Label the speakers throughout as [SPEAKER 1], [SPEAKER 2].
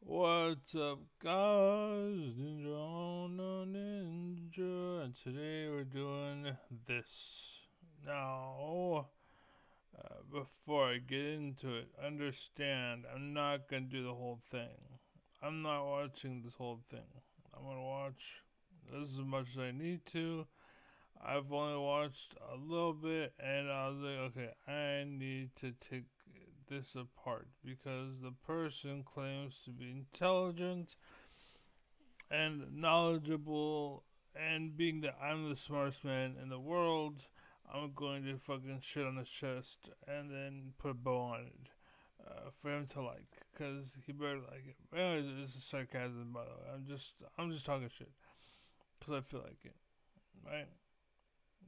[SPEAKER 1] What's up, guys? Ninja on a Ninja, and today we're doing this. Now, before I get into it, understand I'm not gonna do the whole thing. I'm not watching this whole thing. I'm gonna watch this as much as I need to. I've only watched a little bit, and I was like, okay, I need to take this apart because the person claims to be intelligent and knowledgeable, and being that I'm the smartest man in the world, I'm going to fucking shit on his chest and then put a bow on it. For him to like, cause he better like it. But anyways, this is sarcasm, by the way. I'm just talking shit, cause I feel like it, right?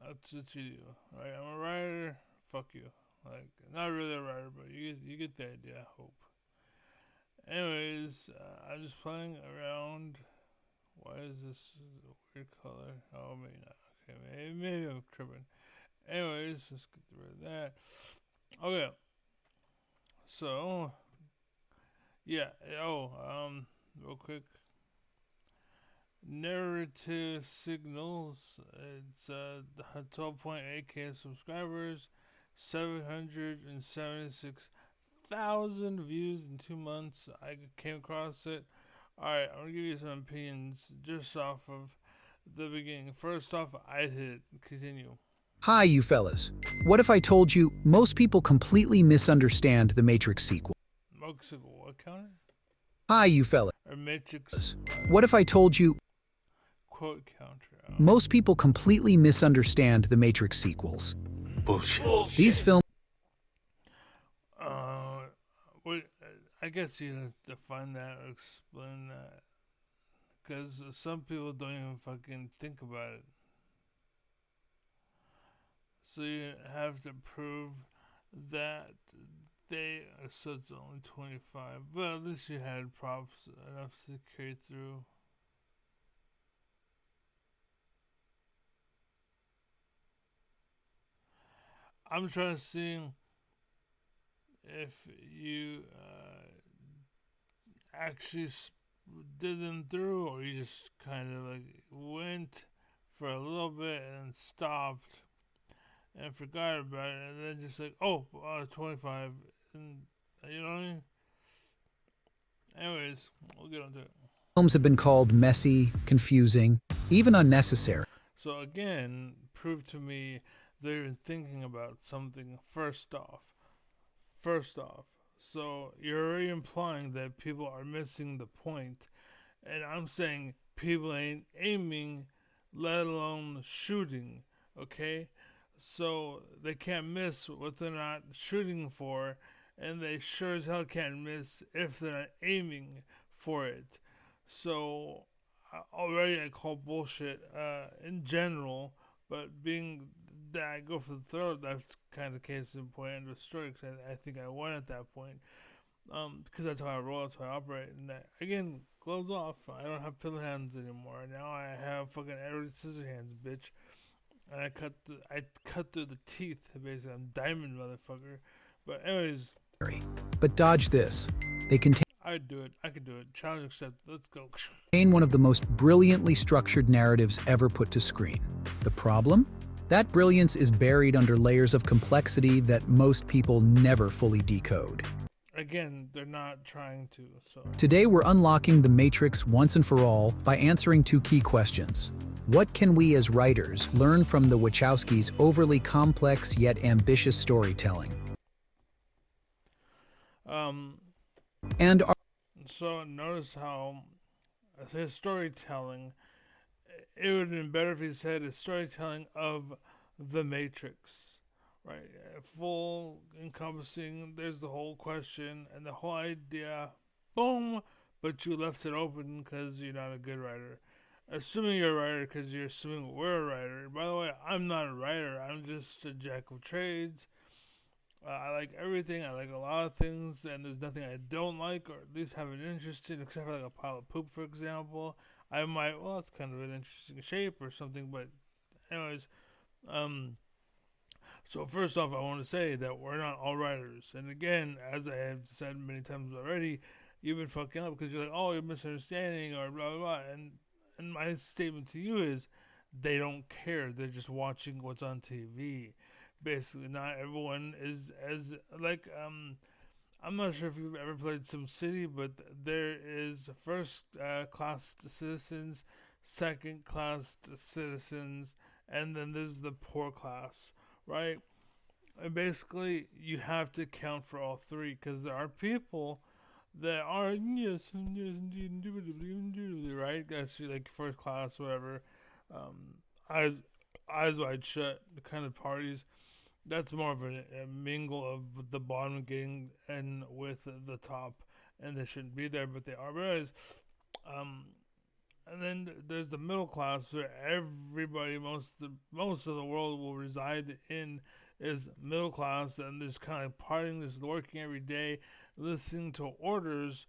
[SPEAKER 1] That's what you do, right? I'm a writer. Fuck you. Like, not really a writer, but you get the idea. I hope. Anyways, I'm just playing around. Why is this a weird color? Oh, maybe not. Okay, maybe I'm tripping. Anyways, let's get rid of that. Okay, so yeah. Real quick. Narrative signals. It's 12.8k subscribers, 776,000 views in 2 months. I came across it. Alright, I'm gonna give you some opinions just off of the beginning. First off, I hit it. Continue.
[SPEAKER 2] Hi, you fellas. What if I told you most people completely misunderstand the Matrix sequel?
[SPEAKER 1] Moxicle, what counter?
[SPEAKER 2] Hi, you fellas.
[SPEAKER 1] Or Matrix
[SPEAKER 2] What if I told you
[SPEAKER 1] quote counter? I don't know.
[SPEAKER 2] most people completely misunderstand the Matrix sequels?
[SPEAKER 1] Bullshit.
[SPEAKER 2] These films
[SPEAKER 1] Uh, what? I guess you have to define that or explain that. Because some people don't even fucking think about it. So you have to prove that so it's only 25. But at least you had props enough to carry through. I'm trying to see if you actually did them through, or you just kind of like went for a little bit and stopped and forgot about it, and then just like, oh, 25, and you know what I mean? Anyways, we'll get onto it.
[SPEAKER 2] have been called messy, confusing, even unnecessary.
[SPEAKER 1] So again, prove to me they're even thinking about something first off. First off. So you're already implying that people are missing the point, and I'm saying people ain't aiming, let alone shooting, okay? So they can't miss what they're not shooting for, and they sure as hell can't miss if they're not aiming for it. So already I call bullshit in general, but being that I go for the throat, that's kind of case in point end of story. Because I think I won at that point. Because that's how I roll, that's how I operate. And that, again, gloves off. I don't have pillow hands anymore. Now I have fucking Edward Scissor hands, bitch. And I cut through the teeth. Basically, I'm diamond, motherfucker. But anyways,
[SPEAKER 2] But dodge this. They contain
[SPEAKER 1] I'd do it. I could do it. Challenge accepted. Let's go.
[SPEAKER 2] one of the most brilliantly structured narratives ever put to screen. The problem? That brilliance is buried under layers of complexity that most people never fully decode.
[SPEAKER 1] Again, they're not trying to. So
[SPEAKER 2] Today, we're unlocking the Matrix once and for all by answering two key questions. What can we as writers learn from the Wachowskis' overly complex yet ambitious storytelling?
[SPEAKER 1] um,
[SPEAKER 2] And are
[SPEAKER 1] so notice how his storytelling. It would have been better if he said his storytelling of the Matrix, right? Full encompassing. There's the whole question and the whole idea. Boom. But you left it open because you're not a good writer. Assuming you're a writer because you're assuming we're a writer. By the way, I'm not a writer. I'm just a jack of trades. I like everything. I like a lot of things, and there's nothing I don't like, or at least have an interest in, except for like a pile of poop, for example. I might, well, it's kind of an interesting shape or something, but anyways, um, so first off, I want to say that we're not all writers, and again, as I have said many times already, you've been fucking up because you're like, oh, you're misunderstanding or blah blah blah. And my statement to you is, they don't care. They're just watching what's on TV. Basically, not everyone is as like I'm not sure if you've ever played SimCity, but there is first class citizens, second class citizens, and then there's the poor class, right? And basically, you have to count for all three because there are people that are, yes, yes, indubitably, right? That's like first class, whatever. Um, eyes, eyes wide shut, the kind of parties. That's more of a mingle of the bottom getting in with the top, and they shouldn't be there, but they are. Whereas, um, and then there's the middle class where everybody, most of the world will reside in, is middle class, and there's kind of partying, this working every day, listening to orders.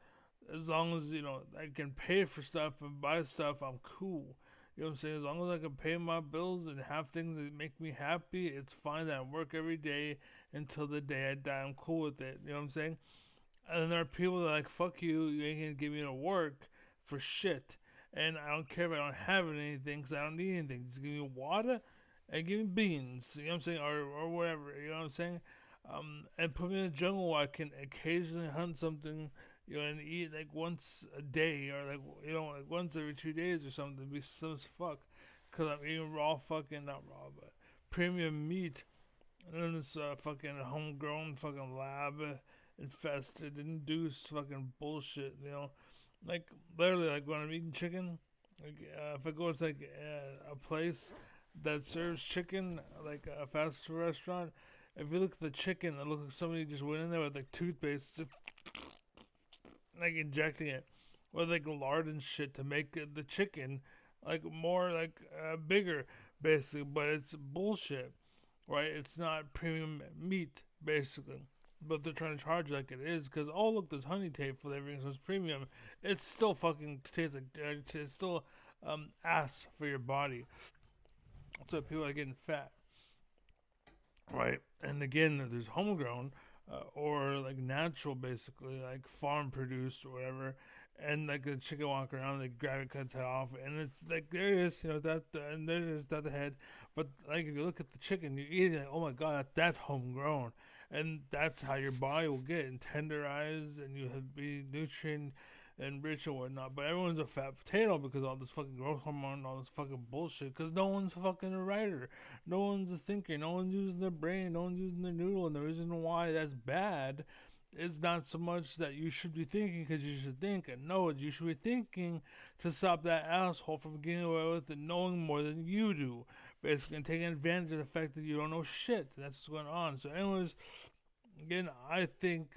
[SPEAKER 1] As long as I can pay for stuff and buy stuff, I'm cool. You know what I'm saying? As long as I can pay my bills and have things that make me happy, it's fine that I work every day until the day I die. I'm cool with it. You know what I'm saying? And then there are people that are like, fuck you, you ain't gonna get me to work for shit. And I don't care if I don't have anything because I don't need anything. Just give me water and give me beans, you know what I'm saying? Or whatever, you know what I'm saying? And put me in the jungle where I can occasionally hunt something, and eat like once a day or like once every 2 days or something. Be so as fuck. Because I'm eating raw fucking, not raw, but premium meat. And then this fucking homegrown fucking lab infested, induced fucking bullshit, Like, literally, like when I'm eating chicken, like if I go to like a place that serves chicken, like a fast food restaurant, if you look at the chicken, it looks like somebody just went in there with like toothpaste, like injecting it with like lard and shit to make the chicken like more like bigger, basically. But it's bullshit, right? It's not premium meat, basically. But they're trying to charge like it is because, oh, look, there's honey tape flavoring, so it's premium. It's still fucking tastes like it's still ass for your body. So people are getting fat, right? And again, there's homegrown or like natural, basically, like farm produced or whatever. And like the chicken walk around, they grab it, cuts it off, and it's like there it is, and there it is, that the head. But like if you look at the chicken, you eat it, like, oh my god, that's homegrown, and that's how your body will get and tenderized, and you have be nutrient enriched and whatnot. But everyone's a fat potato because all this fucking growth hormone, all this fucking bullshit. Because no one's fucking a writer. No one's a thinker. No one's using their brain. No one's using their noodle. And the reason why that's bad is not so much that you should be thinking because you should think. And no, you should be thinking to stop that asshole from getting away with it, knowing more than you do. Basically, and taking advantage of the fact that you don't know shit. That's what's going on. So, anyways, again, I think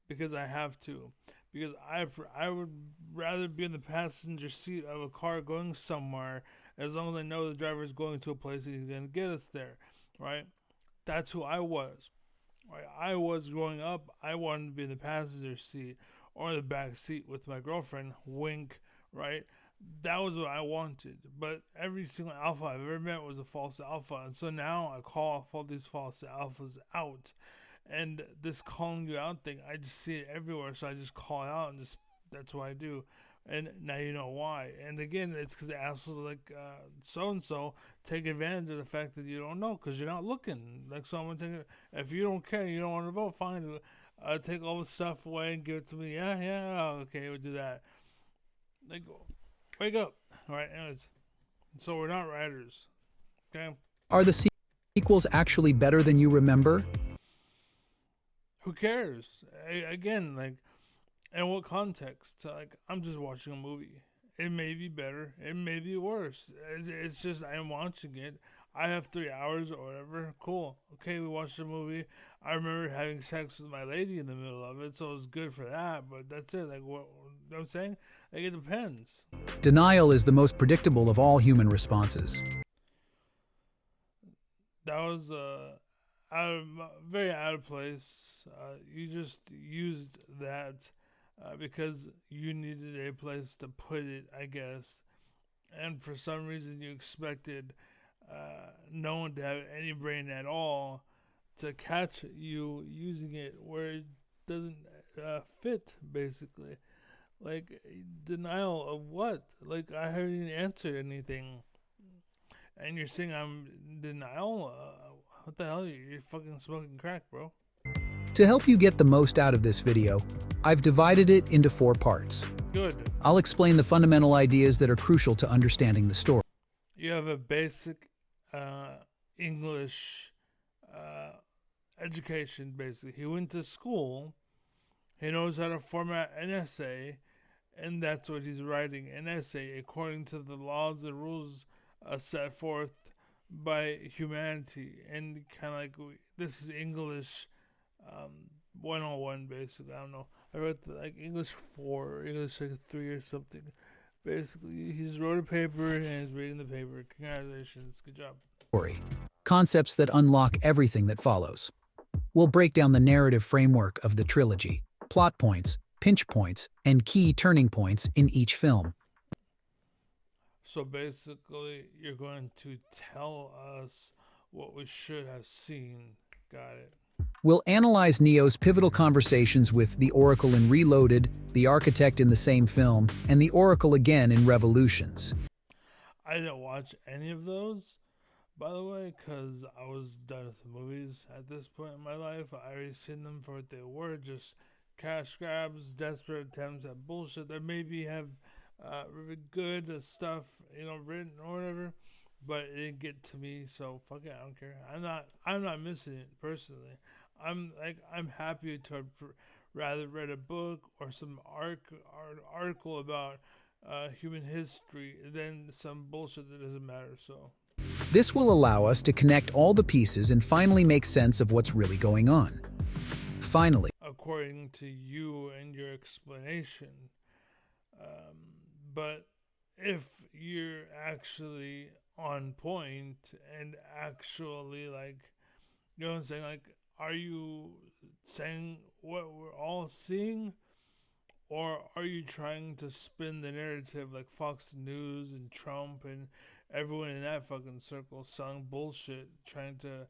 [SPEAKER 1] because I have to. Because I would rather be in the passenger seat of a car going somewhere as long as I know the driver is going to a place and he's going to get us there, right? That's who I was. Right? I was growing up, I wanted to be in the passenger seat or the back seat with my girlfriend, wink, right? That was what I wanted. But every single alpha I've ever met was a false alpha. And so now I call all these false alphas out. And this calling you out thing, I just see it everywhere. So I just call out and just, that's what I do. And now you know why. And again, it's because the assholes like so and so take advantage of the fact that you don't know because you're not looking. Like someone taking, if you don't care, you don't want to vote, fine. Take all the stuff away and give it to me. Yeah, yeah, okay, we'll do that. Like, wake up. All right, anyways. So we're not writers, okay?
[SPEAKER 2] Are the sequels actually better than you remember?
[SPEAKER 1] Who cares? Again, like, in what context? Like, I'm just watching a movie. It may be better. It may be worse. It's just I'm watching it. I have 3 hours or whatever. Cool. Okay, we watched the movie. I remember having sex with my lady in the middle of it, so it was good for that. But that's it. Like, what you know I'm saying? Like, it depends.
[SPEAKER 2] Denial is the most predictable of all human responses.
[SPEAKER 1] That was very out of place. You just used that because you needed a place to put it, I guess. And for some reason, you expected no one to have any brain at all to catch you using it where it doesn't fit, basically. Like, denial of what? Like, I haven't even answered anything. And you're saying I'm in denial? What the hell? You're fucking smoking crack, bro.
[SPEAKER 2] To help you get the most out of this video, I've divided it into 4 parts.
[SPEAKER 1] Good.
[SPEAKER 2] I'll explain the fundamental ideas that are crucial to understanding the story.
[SPEAKER 1] You have a basic English education, basically. He went to school. He knows how to format an essay, and that's what he's writing, an essay according to the laws and rules set forth by humanity. And kind of like, this is English 101, basically. I don't know. I wrote like English 4 or English like 3 or something. Basically, he's wrote a paper and he's reading the paper. Congratulations. Good job.
[SPEAKER 2] Concepts that unlock everything that follows. We'll break down the narrative framework of the trilogy, plot points, pinch points, and key turning points in each film.
[SPEAKER 1] So basically, you're going to tell us what we should have seen. Got it.
[SPEAKER 2] We'll analyze Neo's pivotal conversations with the Oracle in Reloaded, the Architect in the same film, and the Oracle again in Revolutions.
[SPEAKER 1] I didn't watch any of those, by the way, because I was done with movies at this point in my life. I already seen them for what they were, just cash grabs, desperate attempts at bullshit that maybe have really good stuff, written or whatever, but it didn't get to me. So fuck it, I don't care. I'm not missing it personally. I'm happy to have rather read a book or some article about human history than some bullshit that doesn't matter. So
[SPEAKER 2] this will allow us to connect all the pieces and finally make sense of what's really going on. Finally,
[SPEAKER 1] according to you and your explanation, but if you're actually on point and actually you know what I'm saying, are you saying what we're all seeing, or are you trying to spin the narrative like Fox News and Trump and everyone in that fucking circle selling bullshit, trying to,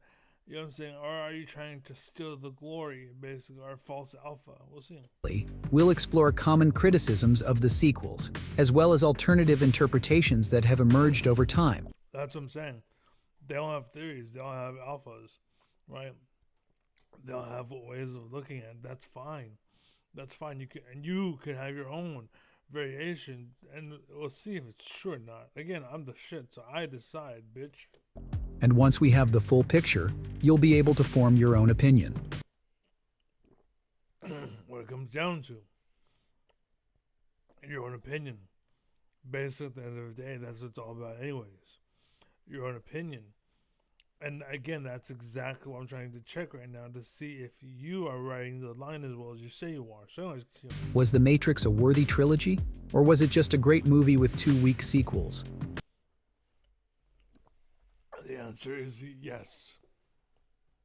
[SPEAKER 1] you know what I'm saying, or are you trying to steal the glory, basically, or false alpha? We'll see.
[SPEAKER 2] We'll explore common criticisms of the sequels, as well as alternative interpretations that have emerged over time.
[SPEAKER 1] That's what I'm saying. They all have theories. They all have alphas, right? They all have ways of looking at it. That's fine. That's fine. You can have your own variation, and we'll see if it's true or not. Again, I'm the shit, so I decide, bitch.
[SPEAKER 2] And once we have the full picture, you'll be able to form your own opinion.
[SPEAKER 1] What it comes down to, your own opinion. Basically, at the end of the day, that's what it's all about anyways. Your own opinion. And again, that's exactly what I'm trying to check right now to see if you are writing the line as well as you say you are. So anyways,
[SPEAKER 2] was The Matrix a worthy trilogy? Or was it just a great movie with 2 weak sequels?
[SPEAKER 1] The answer is yes.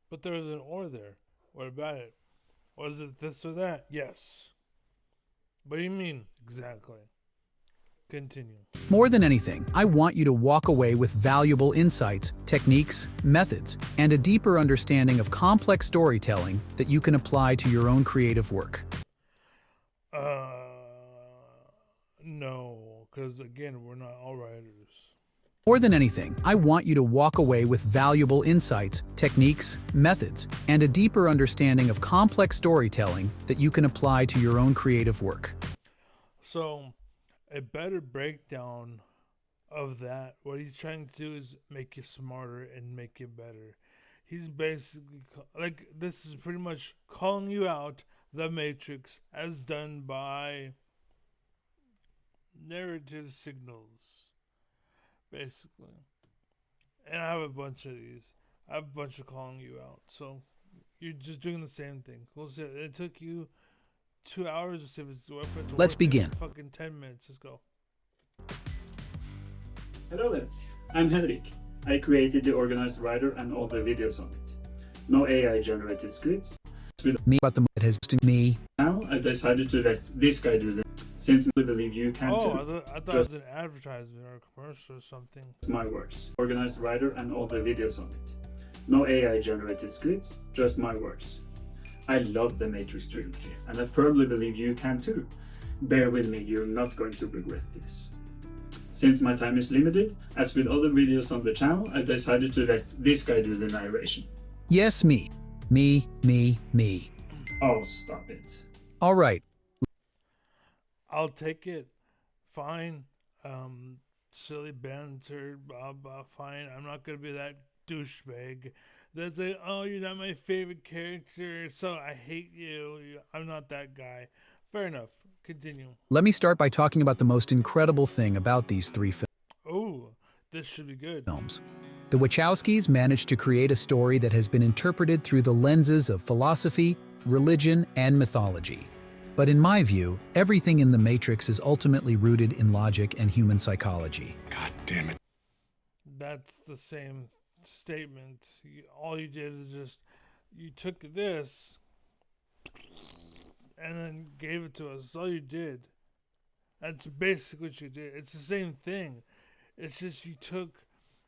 [SPEAKER 1] But there is an or there. What about it? Was it this or that? Yes. What do you mean exactly? Continue.
[SPEAKER 2] More than anything, I want you to walk away with valuable insights, techniques, methods, and a deeper understanding of complex storytelling that you can apply to your own creative work.
[SPEAKER 1] No, because again, we're not all writers.
[SPEAKER 2] More than anything, I want you to walk away with valuable insights, techniques, methods, and a deeper understanding of complex storytelling that you can apply to your own creative work.
[SPEAKER 1] So, a better breakdown of that, what he's trying to do is make you smarter and make you better. He's basically, this is pretty much calling you out the Matrix as done by narrative signals, basically. And I have a bunch of these. I have a bunch of calling you out. So, you're just doing the same thing. We'll see. It took you 2 hours to see if it's worth it.
[SPEAKER 2] Let's begin.
[SPEAKER 1] Fucking 10 minutes. Let's go.
[SPEAKER 3] Hello there. I'm Henrik. I created the organized writer and all the videos on it. No AI generated scripts.
[SPEAKER 2] Me, but the it has to me.
[SPEAKER 3] Now I decided to let this guy do it, since I believe you can too.
[SPEAKER 1] I thought it was an advertisement or a commercial or something.
[SPEAKER 3] My words. Organized writer and all the videos on it. No AI generated scripts, just my words. I love the Matrix trilogy, and I firmly believe you can too. Bear with me, you're not going to regret this. Since my time is limited, as with other videos on the channel, I decided to let this guy do the narration.
[SPEAKER 2] Yes, me. Me.
[SPEAKER 3] Oh, stop it.
[SPEAKER 2] All right,
[SPEAKER 1] I'll take it. Fine. Silly banter, blah blah. Fine. I'm not gonna be that douchebag that's like, oh, you're not my favorite character, so I hate you. I'm not that guy. Fair enough. Continue.
[SPEAKER 2] let me start by talking about the most incredible thing about these three
[SPEAKER 1] Oh, this should be good.
[SPEAKER 2] films. The Wachowskis managed to create a story that has been interpreted through the lenses of philosophy, religion, and mythology. But in my view, everything in The Matrix is ultimately rooted in logic and human psychology.
[SPEAKER 4] God damn it.
[SPEAKER 1] That's the same statement. All you did is just you took this and then gave it to us. That's all you did. That's basically what you did. It's the same thing. It's just you took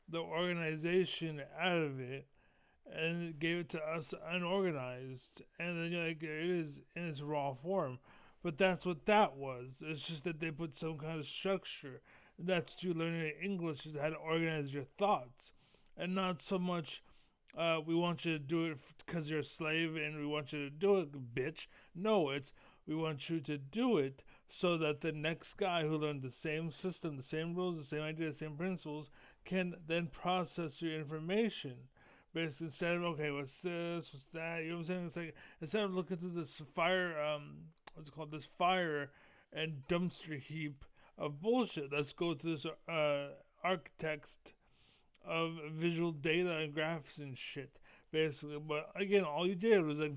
[SPEAKER 1] the organization out of it and gave it to us unorganized, and then you're like, there it is in its raw form. But that's what that was. It's just that they put some kind of structure. That's what you learn in English, is how to organize your thoughts, and not so much. We want you to do it because you're a slave, and we want you to do it, bitch. No, it's we want you to do it so that the next guy who learned the same system, the same rules, the same idea, the same principles, can then process your information. Basically, instead of, okay, what's this, what's that, you know what I'm saying? It's like, instead of looking through this fire, what's it called, this fire and dumpster heap of bullshit, let's go to this architect of visual data and graphs and shit, basically. But again, all you did was like,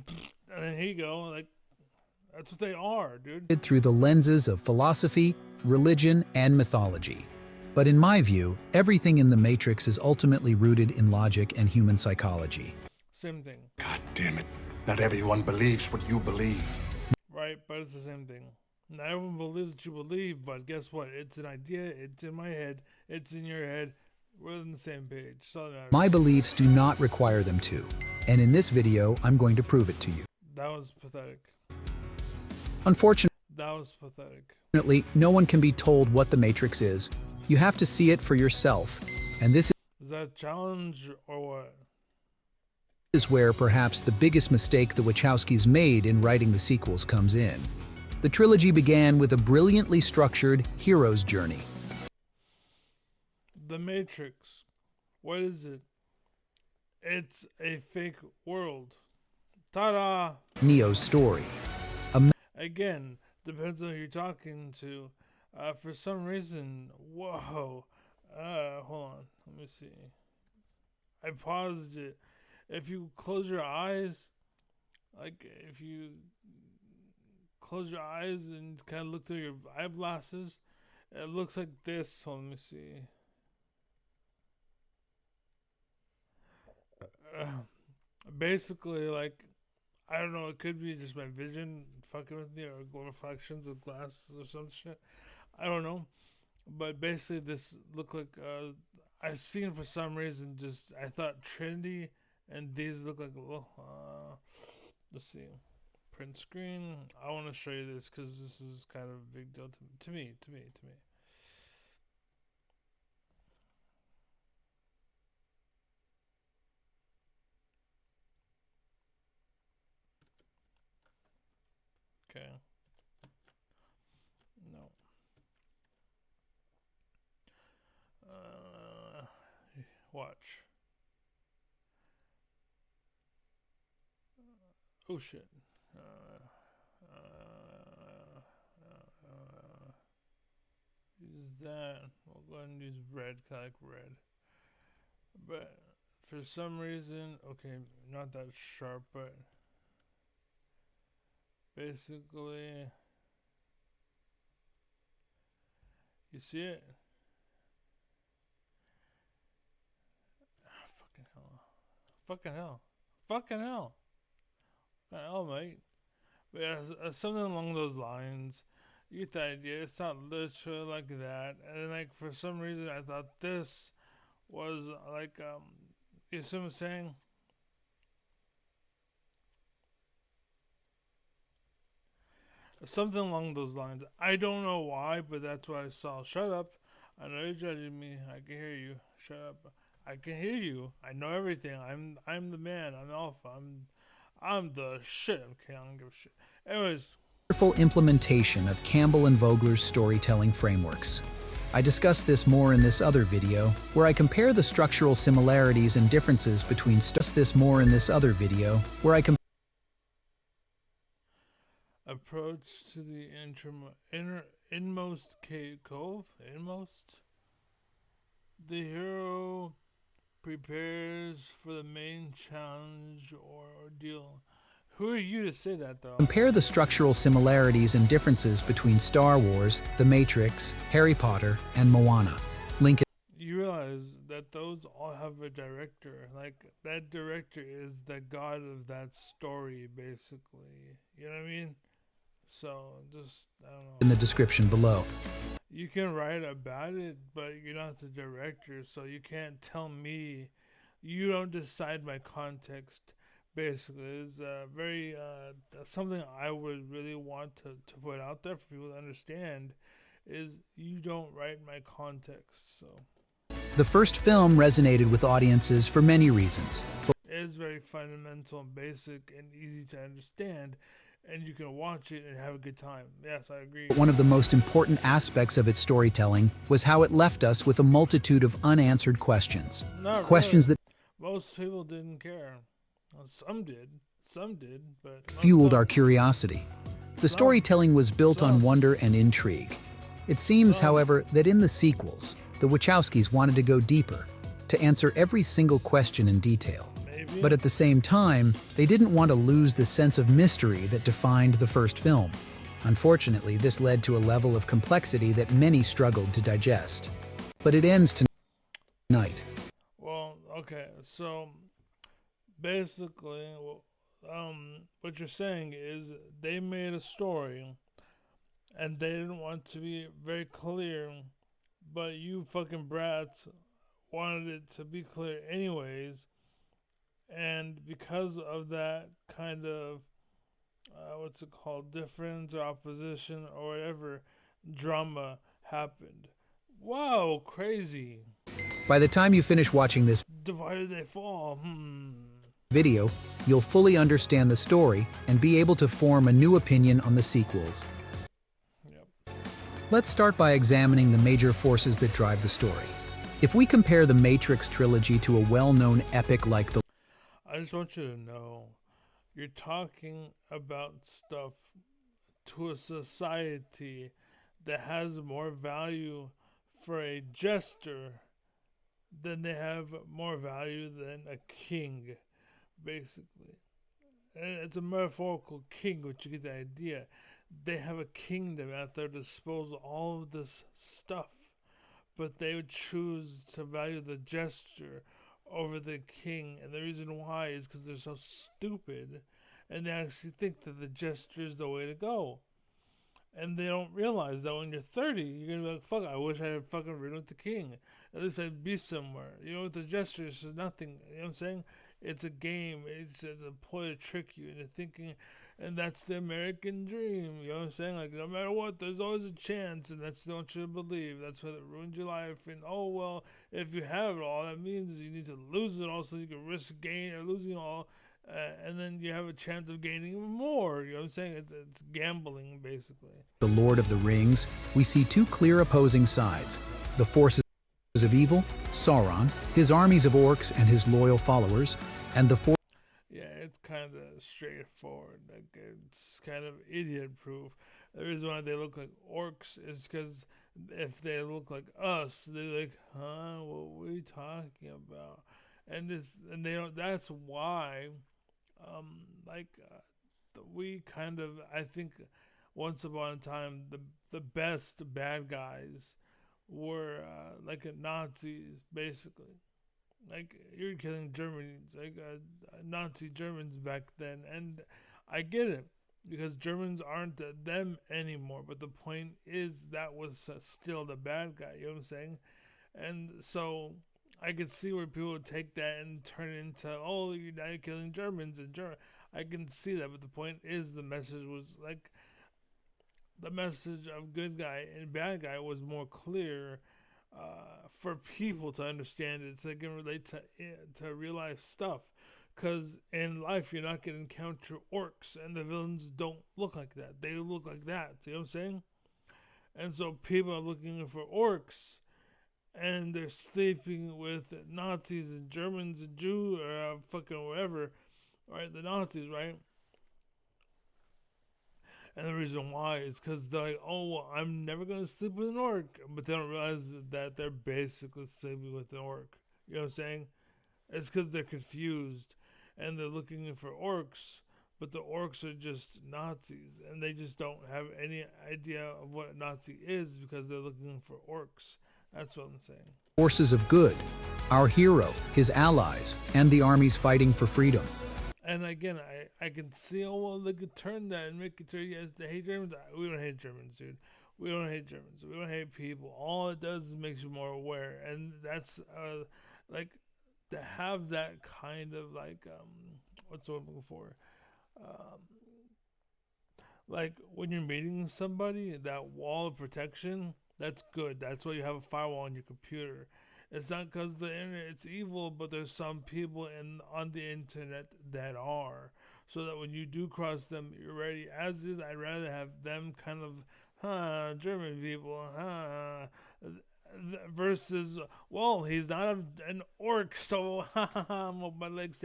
[SPEAKER 1] and then here you go, like, that's what they are, dude.
[SPEAKER 2] Through the lenses of philosophy, religion, and mythology. But in my view, everything in The Matrix is ultimately rooted in logic and human psychology.
[SPEAKER 1] Same thing,
[SPEAKER 4] God damn it. Not everyone believes what you believe.
[SPEAKER 1] right? But it's the same thing. Not everyone believes what you believe, but guess what? It's an idea, it's in my head, it's in your head. We're on the same page. So that matters.
[SPEAKER 2] My beliefs do not require them to, and in this video, I'm going to prove it to you.
[SPEAKER 1] That was pathetic.
[SPEAKER 2] Unfortunately,
[SPEAKER 1] That was pathetic.
[SPEAKER 2] no one can be told what The Matrix is. You have to see it for yourself, and this
[SPEAKER 1] Is that a challenge or what?
[SPEAKER 2] is where perhaps the biggest mistake the Wachowskis made in writing the sequels comes in. The trilogy began with a brilliantly structured hero's journey.
[SPEAKER 1] The Matrix. What is it? It's a fake world. Ta-da!
[SPEAKER 2] Neo's story.
[SPEAKER 1] Again, depends on who you're talking to. For some reason, whoa. Hold on. Let me see. I paused it. If you close your eyes, like if you close your eyes and kind of look through your eyeglasses, it looks like this. Hold on, let me see. Basically, like, I don't know, it could be just my vision fucking with me or reflections of glasses or some shit. I don't know. But basically, this looked like, I seen for some reason just, I thought Trinity and these look like a little, let's see. Print screen. I want to show you this because this is kind of a big deal to me. Okay. No. Watch. Oh shit. Use that. We'll go ahead and use red, cause I like red. But for some reason, okay, not that sharp, but basically, you see it? Ah, fucking hell. Fucking hell. Fucking hell. Fucking hell, mate. But yeah, something along those lines. You get the idea. It's not literally like that. And then, like, for some reason, I thought this was like, you see what I'm saying? something along those lines. I don't know why, but that's what I saw. Shut up. I know you're judging me. I can hear you. Shut up. I can hear you. I know everything. I'm the man. I'm alpha. I'm the shit. Okay, I don't give a shit. Anyways,
[SPEAKER 2] Wonderful implementation of Campbell and Vogler's storytelling frameworks. I discuss this more in this other video, where I compare the structural similarities and differences between
[SPEAKER 1] approach to the inmost cove. Inmost. The hero prepares for the main challenge or ordeal. Who are you to say that, though?
[SPEAKER 2] Compare the structural similarities and differences between Star Wars, The Matrix, Harry Potter, and Moana. Link
[SPEAKER 1] You realize that those all have a director. Like, that director is the god of that story, basically. You know what I mean? So, just, I don't know.
[SPEAKER 2] in the description below.
[SPEAKER 1] You can write about it, but you're not the director, so you can't tell me. You don't decide my context. Basically, is very something I would really want to put out there for people to understand. Is you don't write my context, so
[SPEAKER 2] The first film resonated with audiences for many reasons.
[SPEAKER 1] it is very fundamental and basic and easy to understand, and you can watch it and have a good time. Yes, I agree.
[SPEAKER 2] One of the most important aspects of its storytelling was how it left us with a multitude of unanswered questions.
[SPEAKER 1] Not
[SPEAKER 2] Questions
[SPEAKER 1] really.
[SPEAKER 2] that
[SPEAKER 1] Most people didn't care. Well, some did, but
[SPEAKER 2] fueled our curiosity. The storytelling was built on wonder and intrigue. It seems, however, that in the sequels, the Wachowskis wanted to go deeper, to answer every single question in detail.
[SPEAKER 1] maybe.
[SPEAKER 2] But at the same time, they didn't want to lose the sense of mystery that defined the first film. Unfortunately, this led to a level of complexity that many struggled to digest. But it ends tonight.
[SPEAKER 1] Well, okay, so basically, what you're saying is they made a story and they didn't want to be very clear, but you fucking brats wanted it to be clear anyways, and because of that kind of what's it called, difference or opposition or whatever, drama happened. Wow, crazy.
[SPEAKER 2] By the time you finish watching this
[SPEAKER 1] Divided they fall.
[SPEAKER 2] video, you'll fully understand the story and be able to form a new opinion on the sequels.
[SPEAKER 1] Yep.
[SPEAKER 2] Let's start by examining the major forces that drive the story. If we compare the Matrix trilogy to a well-known epic like the
[SPEAKER 1] I just want you to know, you're talking about stuff to a society that has more value for a jester than they have more value than a king, basically. And it's a metaphorical king, which you get the idea. They have a kingdom at their disposal, all of this stuff, but they would choose to value the jester over the king. And the reason why is because they're so stupid and they actually think that the jester is the way to go. And they don't realize that when you're 30, you're going to be like, fuck, I wish I had fucking ridden with the king. At least I'd be somewhere. You know, with the jester, it's just nothing. You know what I'm saying? It's a game. It's a ploy to trick you into thinking, and that's the American dream. You know what I'm saying? Like, no matter what, there's always a chance, and that's what you believe. That's what it ruins your life. And, oh, well, if you have it all, that means you need to lose it all so you can risk gain or losing it all. And then you have a chance of gaining more. You know what I'm saying? It's gambling, basically.
[SPEAKER 2] Lord of the Rings, we see two clear opposing sides. The forces of evil, Sauron, his armies of orcs and his loyal followers, and the forces
[SPEAKER 1] Yeah, it's kind of straightforward. Like, it's kind of idiot proof. The reason why they look like orcs is because if they look like us, they're like, huh, what were you talking about? And they don't. That's why, like, we kind of, I think, once upon a time, the best bad guys were like Nazis, basically. Like, you're killing Germans, like Nazi Germans back then, and I get it because Germans aren't them anymore. But the point is that was still the bad guy. You know what I'm saying? And so I could see where people would take that and turn it into, oh, you're now killing Germans and German. I can see that, but the point is the message was like the message of good guy and bad guy was more clear for people to understand it, so they can relate to real life stuff. Because in life, you're not going to encounter orcs, and the villains don't look like that. They look like that. See what I'm saying? And so people are looking for orcs, and they're sleeping with Nazis and Germans and Jews or fucking whatever, right? The Nazis, right? And the reason why is because they're like, oh, well, I'm never going to sleep with an orc. But they don't realize that they're basically sleeping with an orc. You know what I'm saying? It's because they're confused and they're looking for orcs. But the orcs are just Nazis. And they just don't have any idea of what a Nazi is because they're looking for orcs. That's what I'm saying.
[SPEAKER 2] Forces of good, our hero, his allies, and the armies fighting for freedom.
[SPEAKER 1] And again, I can see, oh, well, they could turn that and make it turn you guys to hate Germans. We don't hate Germans, dude. We don't hate Germans. We don't hate people. All it does is makes you more aware. And that's, like, to have that kind of, like, what's what I'm looking for? Um, like, when you're meeting somebody, that wall of protection, that's good. That's why you have a firewall on your computer. It's not because the internet it's evil, but there's some people on the internet that are. So that when you do cross them, you're ready. As is, I'd rather have them kind of, German people, versus, well, he's not an orc, so, my legs